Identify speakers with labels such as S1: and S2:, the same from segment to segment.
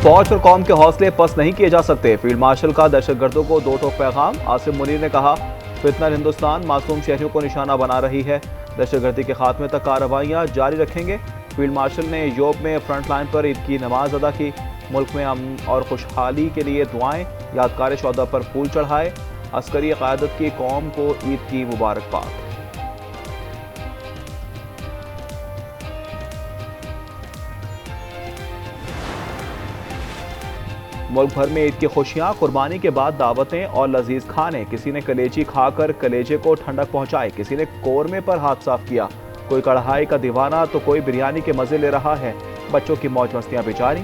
S1: फौज और कौम के हौसले पस्त नहीं किए जा सकते। फील्ड मार्शल का दहशतगर्दों को दो टोक पैगाम। आसिम मुनीर ने कहा, फितनत हिंदुस्तान मासूम शहरियों को निशाना बना रही है, दहशतगर्दी के खात्मे तक कार्रवाइयां जारी रखेंगे। फील्ड मार्शल ने यूरोप में फ्रंट लाइन पर ईद की नमाज अदा की। मुल्क में अमन और खुशहाली के लिए दुआएं। यादगार शौदा पर फूल चढ़ाए। अस्करी क़यादत की कौम को ईद की मुबारकबाद। मुल्क भर में ईद की खुशियां, कुर्बानी के बाद दावतें और लजीज खाने। किसी ने कलेजी खाकर कलेजे को ठंडक पहुंचाई, किसी ने कोरमे पर हाथ साफ किया, कोई कढ़ाई का दीवाना तो कोई बिरयानी के मजे ले रहा है। बच्चों की मौज मस्तियां भी जारी।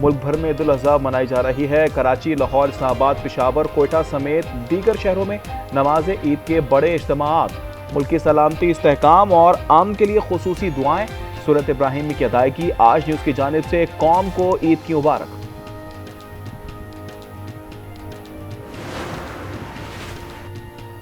S1: मुल्क भर में ईद उल अज़हा मनाई जा रही है। कराची, लाहौर, इस्लामाबाद, पेशावर, कोयटा समेत दीगर शहरों में नमाज ईद के बड़े इज्तिमाआत। मुल्क की सलामती, इस्तेहकाम और अमन के लिए खुसूसी दुआएं। सूरत इब्राहिमी की अदायगी। आज न्यूज़ की जानिब से कौम को ईद की मुबारक।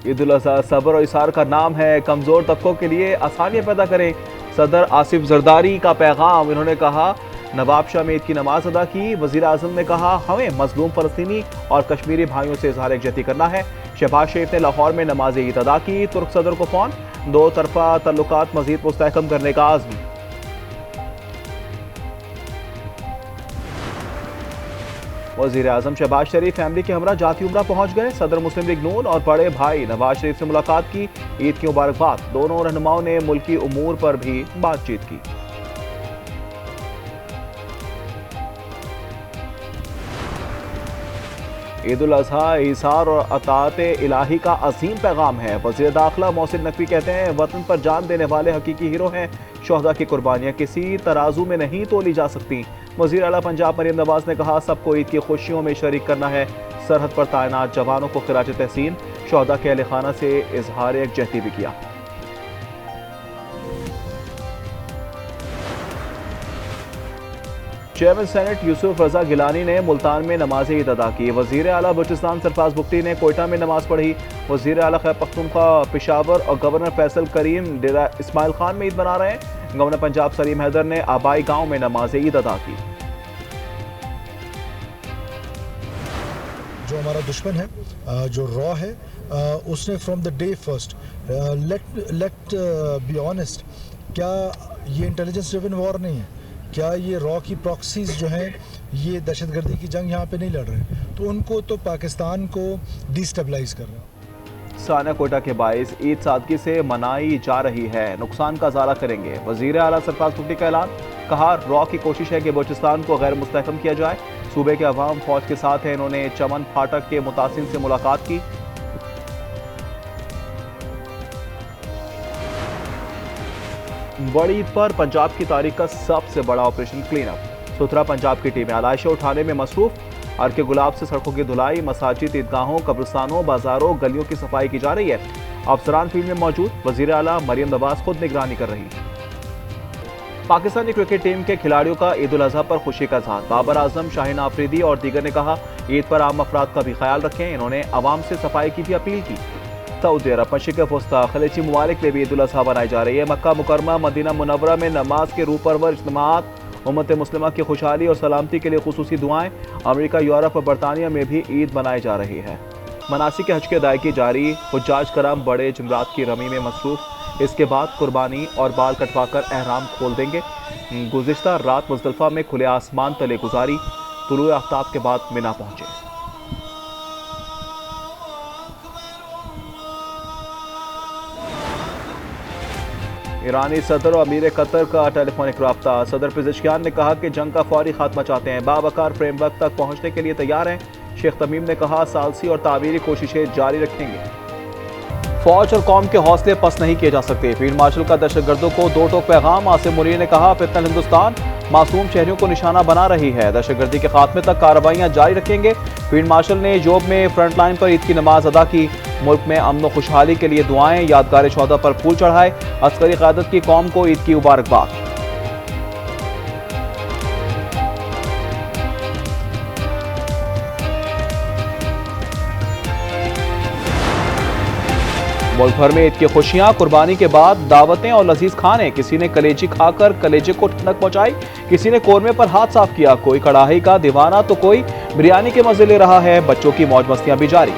S1: ईद उल अज़हा सब्र और इसार का नाम है, कमजोर तबकों के लिए आसानियां पैदा करें। सदर आसिफ जरदारी का पैगाम। इन्होंने कहा, नवाबशाह में ईद की नमाज अदा की। वजीर आजम ने कहा, हमें मजलूम फलस्तीनी और कश्मीरी भाइयों से इजहार यकजहती करना है। शहबाज शरीफ ने लाहौर में नमाज ईद अदा की। तुर्क सदर को फोन। दो तरफा तल्लुकात मजीद मुस्तहकम करने का आज़म। वजीर आजम शहबाज शरीफ फैमिली के हमरा जाती उम्रा पहुंच गए। सदर मुस्लिम लीग नून और बड़े भाई नवाज शरीफ से मुलाकात की। ईद की मुबारकबाद। दोनों रहनुमाओं ने मुल्की उमूर पर भी बातचीत की। ईद उल अज़हा ईसार और अताअत इलाही का अजीम पैगाम है। वज़ीर दाखिला मोहसिन नकवी कहते हैं, वतन पर जान देने वाले हकीकी हीरो हैं। शोहदा की कुर्बानियाँ किसी तराजू में नहीं तोली जा सकती। वज़ीर आला पंजाब मरियम नवाज ने कहा, सबको ईद की खुशियों में शरीक करना है। सरहद पर तैनात जवानों को खिराज तहसीन। शोहदा के अहले खाना से इजहार यकजहती भी किया। चेयरमैन सेनेट यूसुफ रजा गिलानी ने मुल्तान में नमाज ईद अदा की। वजीर आला बलूचिस्तान सरफराज बुख्ती ने कोयटा में नमाज पढ़ी। वजीर आला खैबर पख्तूनख्वा पेशावर और गवर्नर फैसल करीम डेरा इस्माइल खान में ईद मना रहे हैं। गवर्नर पंजाब सलीम हैदर ने आबाई गांव में नमाज ईद अदा की।
S2: जो हमारा दुश्मन है, जो रॉ है, उसने from the day first, let be honest, क्या ये इंटेलिजेंस ड्रिवन वॉर नहीं है? क्या ये रॉ की प्रॉक्सीज जो हैं ये दहशतगर्दी की जंग यहाँ पे नहीं लड़ रहे? तो उनको तो पाकिस्तान को डिस्टेबलाइज कर रहे हैं।
S1: साना कोटा के बाइस ईद सादगी से मनाई जा रही है, नुकसान का ज़ाला करेंगे। वजीर आला सरफराज बुख्ती का ऐलान। कहा, रॉ की कोशिश है कि बलूचिस्तान को गैर मुस्तहकम किया जाए। सूबे के अवाम फौज के साथ है। इन्होंने चमन फाटक के मुतासिन से मुलाकात की। बड़ी ईद पर पंजाब की तारीख का सबसे बड़ा ऑपरेशन क्लीन अप। सुथरा पंजाब की टीमें आलाइशें उठाने में मसरूफ। अर्के गुलाब से सड़कों की धुलाई, मसाजिद, ईदगाहों, कब्रिस्तानों, बाजारों, गलियों की सफाई की जा रही है। अफसरान फील्ड में मौजूद। वजीर आला मरियम नवाज खुद निगरानी कर रही है। पाकिस्तानी क्रिकेट टीम के खिलाड़ियों का ईद उल अज़हा पर खुशी का इज़हार। बाबर आजम, शाहीन आफरीदी और दीगर ने कहा, ईद पर आम अफराद का भी ख्याल रखें। इन्होंने अवाम से सफाई की भी अपील की। सऊदी अरब, मशरिक़ वस्ता, खलीजी ममालिक में भी ईद उल अज़हा मनाई जा रही है। मक्का मुकरमा, मदीना मुनव्वरा में नमाज के रूह परवर इज्तिमाआत। उम्मत मुस्लिमा की खुशहाली और सलामती के लिए खुसूसी दुआएं। अमेरिका, यूरोप और बरतानिया में भी ईद मनाई जा रही है। मनासिक हज की अदायगी जारी। हुज्जाज कराम बड़े जुमरात की रमी में मसरूफ। इसके बाद कुर्बानी और बाल कटवाकर एहराम खोल देंगे। गुज़िश्ता रात मुज़दलिफ़ा में खुले आसमान तले गुजारी। तुलुए आफ्ताब के बाद मिना पहुंचे। ईरानी सदर और अमीर कतर का टेलीफोनिक रब्ता। सदर पेज़ेशकियान ने कहा कि जंग का फौरी खात्मा चाहते हैं, बावकार फ्रेमवर्क तक पहुंचने के लिए तैयार हैं। शेख तमीम ने कहा, सालसी और ताबीरी कोशिशें जारी रखेंगे। फौज और कौम के हौसले पस्त नहीं किए जा सकते। फील्ड मार्शल का दहशतगर्दों को दो टोक पैगाम। आसिम मुनीर ने कहा, फितनत हिंदुस्तान मासूम शहरियों को निशाना बना रही है, दहशतगर्दी के खात्मे तक कार्रवाइयां जारी रखेंगे। फील्ड मार्शल ने यूरोप में फ्रंट लाइन पर ईद की नमाज अदा की। मुल्क में अमन व खुशहाली के लिए दुआएं, यादगार शोहदा पर फूल चढ़ाए, अस्करी क़यादत की कौम को ईद की मुबारकबाद। मुल्क भर में ईद की खुशियां, कुर्बानी के बाद दावतें और लजीज खाने। किसी ने कलेजी खाकर कलेजे को ठंडक पहुंचाई, किसी ने कोरमे पर हाथ साफ किया, कोई कड़ाही का दीवाना तो कोई बिरयानी के मजे ले रहा है। बच्चों की मौज मस्तियां भी जारी।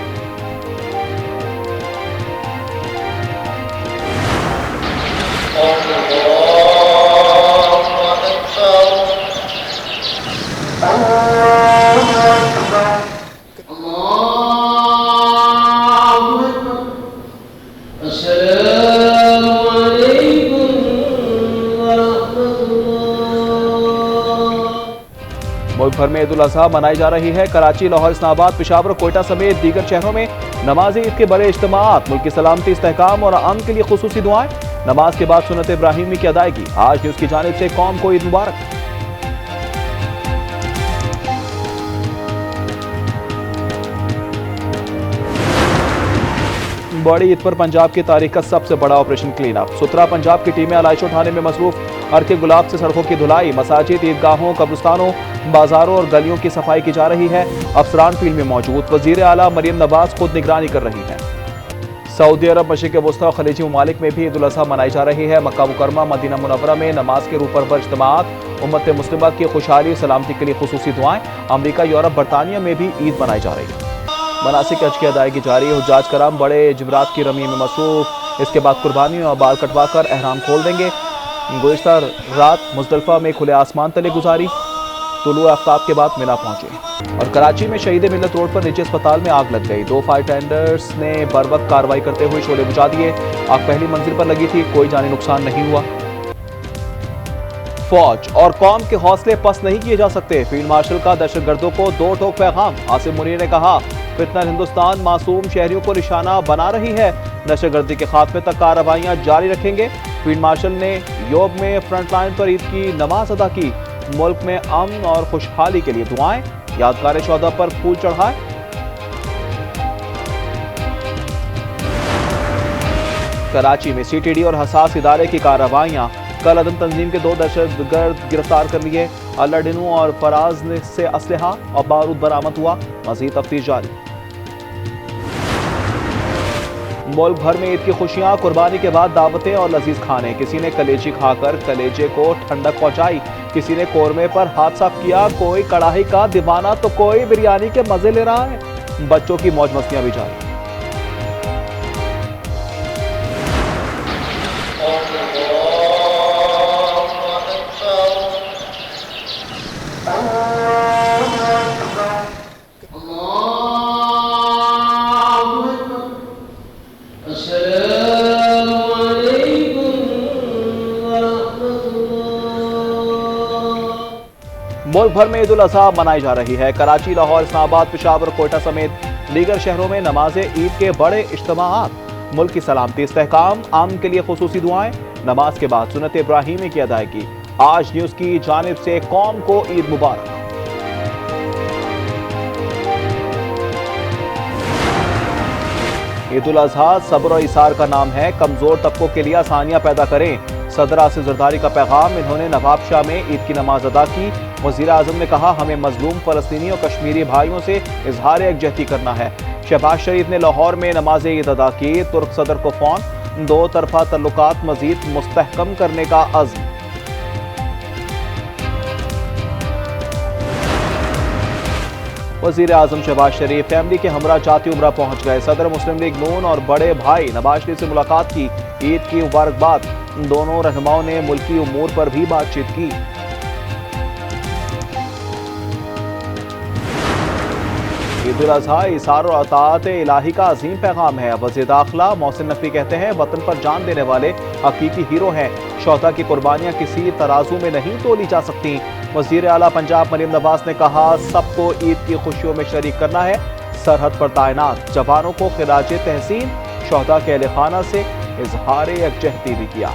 S1: मुल्क भर में ईद उल अजहा मनाई जा रही है। कराची, लाहौर, इस्लामाबाद, पेशावर, कोयटा समेत दीगर शहरों में नमाज ईद के बड़े इज्तिमात। मुल्क की सलामती, इस्तेहकाम और अमन के लिए खुसूसी दुआएं। नमाज के बाद सुन्नत इब्राहिमी की अदायगी। आज न्यूज़ की जानिब से कौम को ईद मुबारक। बड़ी ईद पर पंजाब की तारीख का सबसे बड़ा ऑपरेशन क्लीन अप। सुथरा पंजाब की टीमें आलाइश उठाने में मसरूफ। अर्के गुलाब से सड़कों की धुलाई, मसाजिद, ईदगाहों, कब्रिस्तानों, बाजारों और गलियों की सफाई की जा रही है। अफसरान फील्ड में मौजूद। वजीर आला मरियम नवाज खुद निगरानी कर रही हैं। सऊदी अरब, मशरिक़ वस्ता और खलीजी ममालिक में भी ईद उल अजहा मनाई जा रही है। मक्का मुकरमा, मदीना मुनव्वरा में नमाज के रूपर पर इज्तिमात। उम्मत मुस्लिमा की खुशहाली सलामती के लिए खुसूसी दुआएं। अमरीका, यूरोप, बरतानिया में भी ईद मनाई जा रही है। मनासिक हज की अदायगी जारी। हुज्जाज कराम बड़े जमरात की रमी में मसरूफ। इसके बाद कुर्बानी और बाल कटवा कर एहराम खोल देंगे। गुज़िश्ता रात मुज़दलिफ़ा में खुले आसमान तले गुजारी। तुलू आफ्ताब के बाद मिना पहुंचे। और कराची में शहीद मिल्लत रोड पर निजी अस्पताल में आग लग गई। 2 फायर टेंडर्स ने बरवक्त कार्रवाई करते हुए शोले बुझा दिए। आग पहली मंजिल पर लगी थी, कोई जानी नुकसान नहीं हुआ। फौज और कौम के हौसले पस्त नहीं किए जा सकते। फील्ड मार्शल का दहशतगर्दों को 2 टोक पैगाम। आसिम मुनीर ने कहा, फितना हिंदुस्तान मासूम शहरियों को निशाना बना रही है। दहशतगर्दी के खात्मे तक कार्रवाइयां जारी रखेंगे। फील्ड मार्शल ने योब में फ्रंटलाइन पर ईद की नमाज अदा की। मुल्क में अमन और खुशहाली के लिए दुआएं, यादगार शोहदा पर फूल चढ़ाए। कराची में सीटीडी और हसास इदारे की कार्रवाइयां। कल अदम तंजीम के 2 दहशतगर्द गिरफ्तार कर लिए। अल्लाडिनू और फराज से असलहा और बारूद बरामद हुआ। मजीद तफ्तीश जारी। मुल्क भर में ईद की खुशियां, कुर्बानी के बाद दावतें और लजीज खाने। किसी ने कलेजी खाकर कलेजे को ठंडक पहुंचाई, किसी ने कोरमे पर हाथ साफ किया, कोई कड़ाही का दीवाना तो कोई बिरयानी के मजे ले रहा है। बच्चों की मौज मस्तियां भी जारी। मुल्क भर में ईद उल अजहा मनाई जा रही है। कराची, लाहौर, इस्लामाबाद, पेशावर, कोयटा समेत दीगर शहरों में नमाज ईद के बड़े इज्तिमात। मुल्क की सलामती, इस्तेहकाम, अमन के लिए खुसूसी दुआएं। नमाज के बाद सुन्नत इब्राहिमी की अदायगी। आज न्यूज़ की जानिब से कौम को ईद मुबारक। ईद उल अजहा सब्र और इसार का नाम है। कमजोर तबकों के लिए आसानियां पैदा करें। सदर आसिफ जरदारी का पैगाम। इन्होंने नवाब शाह में ईद की नमाज अदा की। वज़ीर आज़म ने कहा, हमें मजलूम फ़लस्तीनी और कश्मीरी भाइयों से इजहार यकजहती करना है। शहबाज शरीफ ने लाहौर में नमाज ईद अदा की। तुर्क सदर को फ़ोन। 2 तरफ़ा तल्लुकात मज़ीद मुस्तहकम करने का अज़्म। वज़ीर आज़म शहबाज शरीफ फैमिली के हमरा जाती उम्रा पहुंच गए। सदर मुस्लिम लीग नून और बड़े भाई नवाज शरीफ से मुलाकात की। ईद की मुबारकबाद। दोनों रहनुमाओं ने मुल्की उमूर पर भी बातचीत की। ईद उल अजहा इसार और अताअत इलाही का अजीम पैगाम है। वज़ीर दाखिला मोहसिन नकवी कहते हैं, वतन पर जान देने वाले हकीकी हीरो हैं। शोहदा की कुर्बानियां किसी तराजू में नहीं तोली जा सकती। वज़ीर आला पंजाब मरियम नवाज ने कहा, सबको ईद की खुशियों में शरीक करना है। सरहद पर तैनात जवानों को खिराज तहसीन। शोहदा के अहले खाना से इजहार यकजहती भी किया।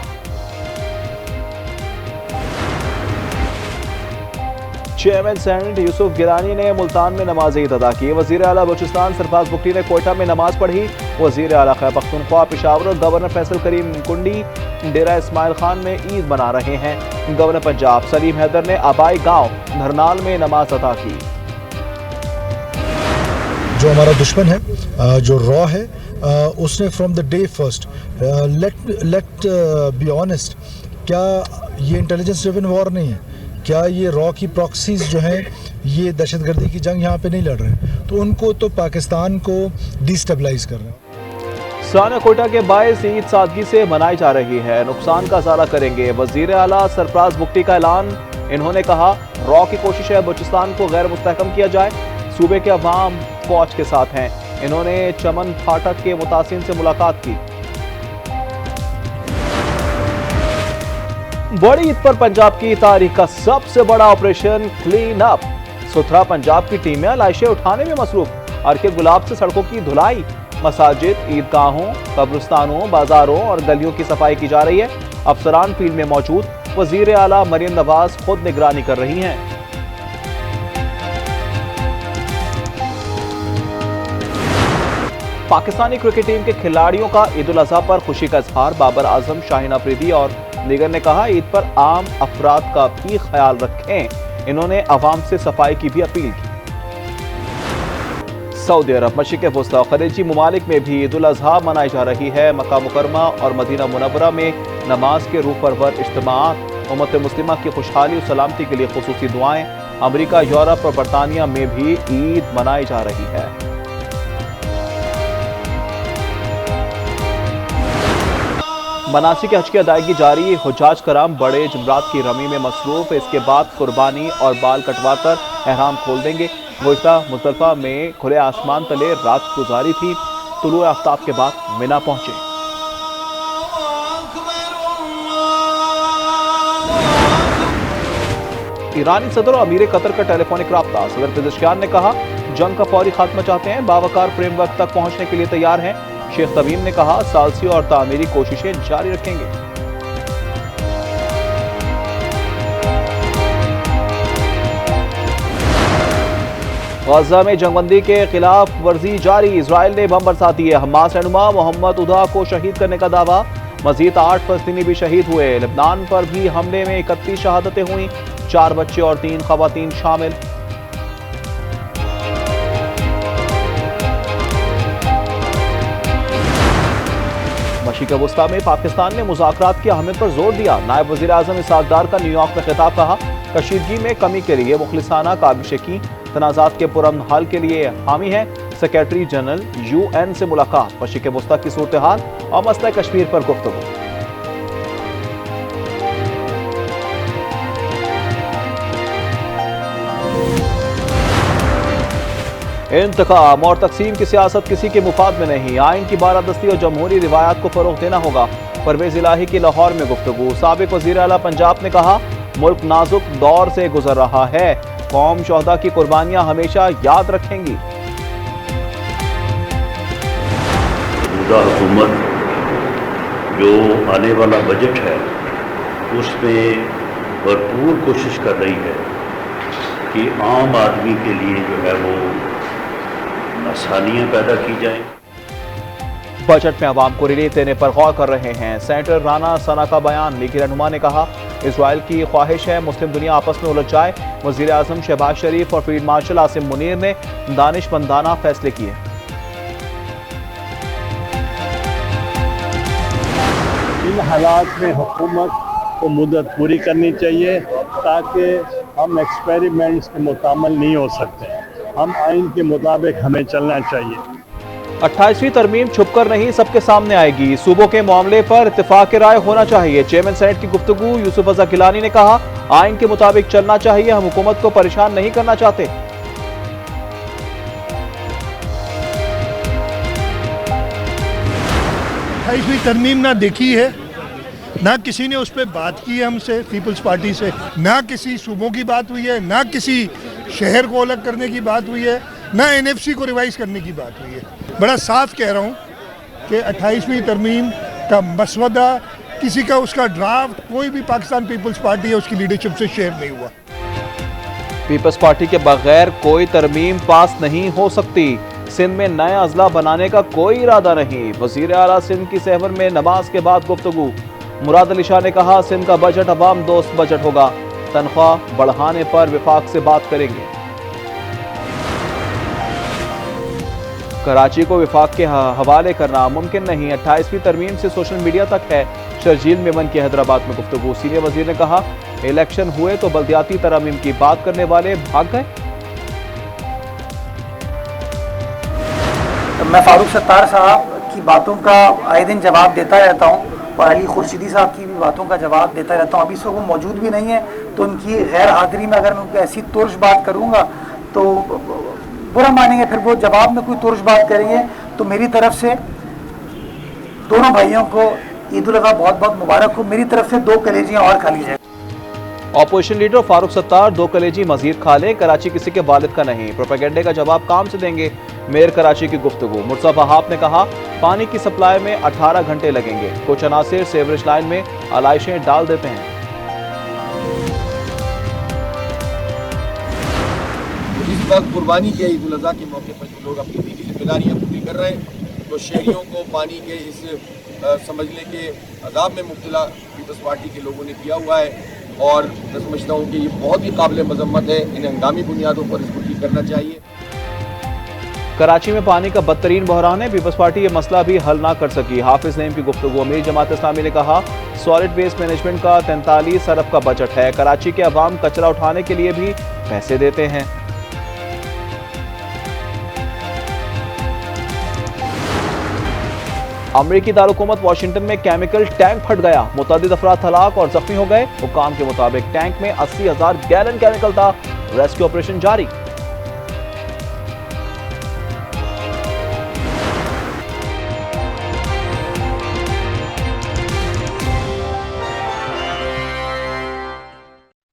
S1: चेयरमैन सेनेट यूसुफ गिलानी ने मुल्तान में नमाज ईद अदा की। वजीर आला बलूचिस्तान सरफराज बुगटी ने कोयटा में नमाज पढ़ी। वजीर आला खैबर पख्तूनख्वा पेशावर और गवर्नर फैसल करीम कुंडी डेरा इस्माइल खान में ईद मना रहे हैं। गवर्नर पंजाब सलीम हैदर ने आबाई गांव धरनाल में नमाज अदा की।
S2: जो हमारा दुश्मन है, जो रॉ है, उसने from the day first, let be honest, क्या ये इंटेलिजेंस ड्रिवन वॉर नहीं है? क्या ये रॉ की प्रॉक्सीज जो हैं ये दहशतगर्दी की जंग यहाँ पे नहीं लड़ रहे? तो उनको तो पाकिस्तान को डिस्टेबलाइज कर रहे हैं।
S1: साना कोयटा के बायस ईद सादगी से मनाई जा रही है। नुकसान का इजाला करेंगे वजीर आला सरफराज बुगटी का ऐलान। इन्होंने कहा रॉ की कोशिश है बलूचिस्तान को गैर मुस्तहकम किया जाए। सूबे के अवाम फौज के साथ हैं। इन्होंने चमन फाटक के मुतासिन से मुलाकात की। बड़ी ईद पर पंजाब की तारीख का सबसे बड़ा ऑपरेशन क्लीन अप। सुथरा पंजाब की टीमें लाशें उठाने में मसरूफ। अर्के गुलाब से सड़कों की धुलाई, मसाजिद, ईदगाहों, कब्रिस्तानों, बाजारों और गलियों की सफाई की जा रही है। अफसरान फील्ड में मौजूद। वजीर आला मरियम नवाज खुद निगरानी कर रही हैं। पाकिस्तानी क्रिकेट टीम के खिलाड़ियों का ईद उल अजहा पर खुशी का इजहार। बाबर आजम, शाहीन अफरीदी और दीगर ने कहा ईद पर आम अफराद का भी ख्याल रखें। इन्होंने अवाम से सफाई की भी अपील की। सऊदी अरब, मशरिक़ वस्ता और खलीजी ममालिक में भी ईद उल अजहा मनाई जा रही है। मक्का मुकरमा और मदीना मुनव्वरा में नमाज के रूह परवर इज्तिमाअत, उम्मत मुस्लिमा की खुशहाली और सलामती के लिए खुसूसी दुआएं। अमरीका, यूरोप और बरतानिया में भी ईद मनाई जा रही है। मनासिक हज की अदायगी जारी। हुज्जाज कराम बड़े जुमरात की रमी में मसरूफ। इसके बाद कुर्बानी और बाल कटवाकर एहराम खोल देंगे। गुज़िश्ता मुज़दलिफ़ा में खुले आसमान तले रात गुजारी थी। तुलू आफ्ताब के बाद मिना पहुंचे। ईरानी सदर और अमीर कतर का टेलीफोनिक राब्ता। सदर पेज़ेशकियान ने कहा जंग का फौरी खात्मा चाहते हैं, बावकार फ्रेमवर्क तक पहुंचने के लिए तैयार हैं। शेख तमीम ने कहा सालसी और तामीरी कोशिशें जारी रखेंगे। गजा में जंगबंदी के खिलाफ वर्जी जारी। इजराइल ने बम बरसा दिए। हमास रहनुमा मोहम्मद उदा को शहीद करने का दावा। मजीद 8 फलस्तीनी भी शहीद हुए। लेबनान पर भी हमले में 31 शहादतें हुई। 4 बच्चे और 3 खवातीन शामिल। मशरिक़ वस्ता में पाकिस्तान ने मुज़ाकरात की अहमियत पर जोर दिया। नायब वज़ीर आज़म इसहाक़ डार का न्यूयॉर्क में खिताब। कहा कशीदगी में कमी के लिए मुखलिसाना काबिशें की। तनाज़ात के पुरअमन हल के लिए हामी है। सेक्रेटरी जनरल UN से मुलाकात। मशरिक़ वस्ता की सूरत हाल और मसला कश्मीर पर गुफ्तगू। इंतकाम और तकसीम की सियासत किसी के मुफाद में नहीं। आइन की बारादस्ती और जमहूरी रिवायात को फरोग देना होगा। परवेज इलाही की लाहौर में गुफ्तगू। साबिक वज़ीर आला पंजाब ने कहा मुल्क नाजुक दौर से गुजर रहा है। कौम शोहदा की कुर्बानियां हमेशा याद रखेंगी।
S3: मौजूदा हुकूमत जो आने वाला बजट है उसमें भरपूर कोशिश कर रही है कि आम आदमी के लिए जो है वो आसानियाँ पैदा की जाएं।
S1: बजट में अवाम को रिलीफ देने पर गौर कर रहे हैं। सेनेटर राना सना का बयान। लीगी रहनुमा ने कहा इजराइल की ख्वाहिश है मुस्लिम दुनिया आपस में उलझ जाए। वज़ीर आज़म शहबाज शरीफ और फील्ड मार्शल आसिम मुनीर ने दानिशमंदाना फैसले किए।
S4: इन हालात में हुकूमत को मुद्दत पूरी करनी चाहिए ताकि हम एक्सपेरिमेंट्स के मुताबिक नहीं हो सकते। हम आइन के मुताबिक हमें चलना चाहिए।
S1: 28वीं तरमीम छुपकर नहीं सबके सामने आएगी। सूबों के मामले पर इत्तेफाक राय होना चाहिए। चेयरमैन सेनेट की गुफ्तगू। यूसुफ रज़ा गिलानी ने कहा आइन के मुताबिक चलना चाहिए। हम हुकूमत को परेशान नहीं करना चाहते।
S5: 28वीं तरमीम ना देखी है, ना किसी ने उस पर बात की है हमसे पीपल्स पार्टी से, ना किसी सूबों की बात हुई है, ना किसी शहर को अलग करने की बात हुई है, ना NFC को रिवाइज करने की बात हुई है। बड़ा साफ कह रहा हूँ कि 28वीं तरमीम का मसवदा किसी का उसका ड्राफ्ट कोई भी पाकिस्तान पीपल्स पार्टी है उसकी लीडरशिप से शेयर नहीं हुआ।
S1: पीपल्स पार्टी के बगैर कोई तरमीम पास नहीं हो सकती। सिंध में नया अजला बनाने का कोई इरादा नहीं। वजीर आला सिंध की सहवर में नमाज के बाद गुफ्तगू। मुराद अली शाह ने कहा, सिंध का बजट अवाम दोस्त बजट होगा। तनख्वाह बढ़ाने पर विफाक से बात करेंगे। कराची को विफाक के हवाले करना मुमकिन नहीं। 28वीं तरमीम से सोशल मीडिया तक है। शर्जील मेमन की हैदराबाद में गुफ्तगू। सीनियर वजीर ने कहा, इलेक्शन हुए तो बल्दियाती तरमीम की बात करने वाले भाग गए।
S6: मैं फारूक सत्तार साहब की बातों का आए दिन जवाब देता रहता हूँ और अली खुर्शीदी साहब की भी बातों का जवाब देता रहता हूँ। अभी से वो मौजूद भी नहीं है, तो उनकी गैर हाजिरी में अगर मैं उनको ऐसी तुर्श बात करूँगा तो बुरा मानेंगे। फिर वो जवाब में कोई तुर्श बात करेंगे तो मेरी तरफ से दोनों भाइयों को ईद उल अज़हा बहुत बहुत मुबारक हो। मेरी तरफ से 2 कलेजियाँ और खा ली जाए।
S1: ऑपोजिशन लीडर फारूक सत्तार 2 कलेजी मजीद खा ले, कराची किसी के वालिद का नहीं। प्रोपेगेंडे का जवाब काम से देंगे। मेयर कराची की गुफ्तगू। मुर्तज़ा वहाब ने कहा, पानी की सप्लाई में 18 घंटे लगेंगे। कुछ अनासिर सेवरेज लाइन में आलाइशें डाल देते हैं।
S7: इस वक्त कुर्बानी के ईद उल अज़हा के मौके पर जो लोग अपनी दीनी जिम्मेदारियाँ पूरी कर रहे हैं, तो शहरियों को पानी के इस समझने के अजाब में मुब्तला पीपल्स पार्टी के लोगों ने किया हुआ है और मैं समझता हूँ कि ये बहुत ही काबिल मजम्मत है। इन्हें हंगामी बुनियादों पर इसको ठीक करना चाहिए।
S1: कराची में पानी का बदतरीन बहरान है। पीपल्स पार्टी ये मसला भी हल ना कर सकी। हाफिज नईम की गुफ्तगू। अमीर जमात इस्लामी ने कहा, सॉलिड वेस्ट मैनेजमेंट का 43 अरब का बजट है। कराची के अवाम कचरा उठाने के लिए भी पैसे देते हैं। अमरीकी दारुकूमत वाशिंगटन में केमिकल टैंक फट गया। मुतअद्दिद अफराद हलाक और जख्मी हो गए। हुकाम के मुताबिक टैंक में 80,000 गैलन केमिकल था। रेस्क्यू ऑपरेशन जारी।